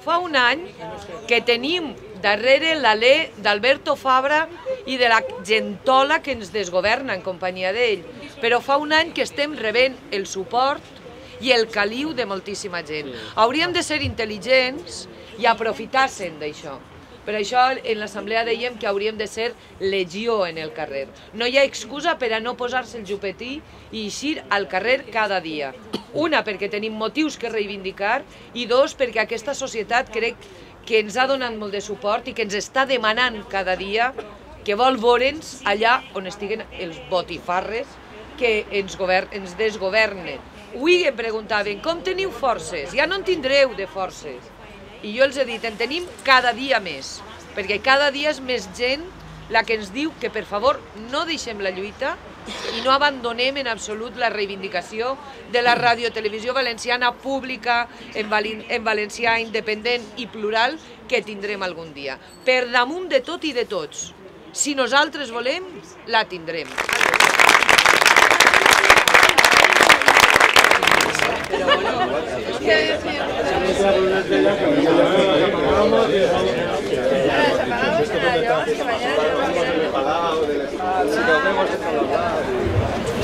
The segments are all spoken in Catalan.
Fa un any que tenim darrere l'alè d'Alberto Fabra i de la gentola que ens desgoverna en companyia d'ell, però fa un any que estem rebent el suport i el caliu de moltíssima gent. Hauríem de ser intel·ligents i aprofitar-se'n d'això. Per això en l'assemblea dèiem que hauríem de ser legió en el carrer. No hi ha excusa per a no posar-se el jupetí i eixir al carrer cada dia. Una, perquè tenim motius que reivindicar, i dos, perquè aquesta societat crec que ens ha donat molt de suport i que ens està demanant cada dia que vol veure'ns allà on estiguen els botifarres que ens desgovernen. Avui em preguntaven, com teniu forces? Ja no en tindreu de forces. I jo els he dit, en tenim cada dia més, perquè cada dia és més gent la que ens diu que, per favor, no deixem la lluita i no abandonem en absolut la reivindicació de la radiotelevisió valenciana pública, en valencià independent i plural, que tindrem algun dia. Per damunt de tot i de tots, si nosaltres volem, la tindrem.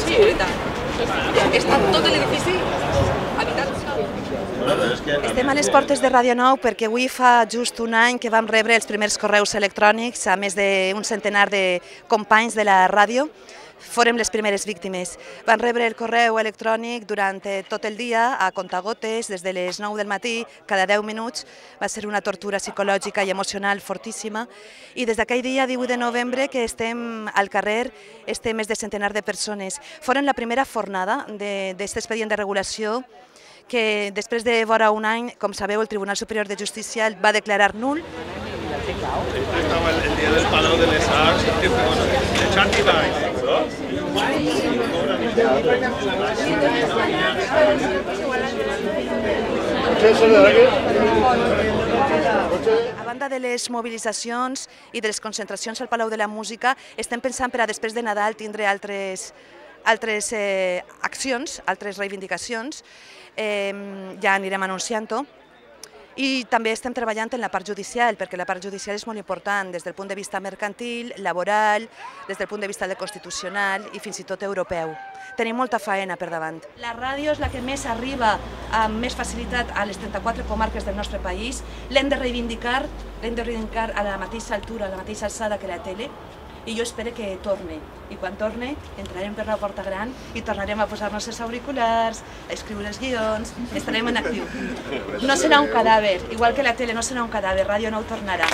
Sí, veritat. Està tot l'edifici habitat. Estem a les portes de Ràdio Nou perquè avui fa just un any que vam rebre els primers correus electrònics a més d'un centenar de companys de la ràdio. Fórem les primeres víctimes. Van rebre el correu electrònic durant tot el dia, a contagotes, des de les 9 del matí, cada 10 minuts. Va ser una tortura psicològica i emocional fortíssima. I des d'aquell dia, 18 de novembre, que estem al carrer, estem més de centenar de persones. Foren la primera fornada d'aquest expedient de regulació que després de vora un any, com sabeu, el Tribunal Superior de Justícia va declarar nul. Estava el dia del Palau de les Arts, de Chanti Baix. A banda de les mobilitzacions i de les concentracions al Palau de la Música, estem pensant per a després de Nadal tindre altres accions, altres reivindicacions, ja anirem anunciant-ho. I també estem treballant en la part judicial, perquè la part judicial és molt important des del punt de vista mercantil, laboral, des del punt de vista constitucional i fins i tot europeu. Tenim molta faena per davant. La ràdio és la que més arriba amb més facilitat a les 34 comarques del nostre país. L'hem de reivindicar a la mateixa altura, a la mateixa alçada que la tele, i jo espero que torni. I quan torni, entrarem per la porta gran i tornarem a posar-nos els auriculars, a escriure els guions, estarem en actiu. No serà un cadàver, igual que la tele no serà un cadàver, Ràdio Nou tornarà.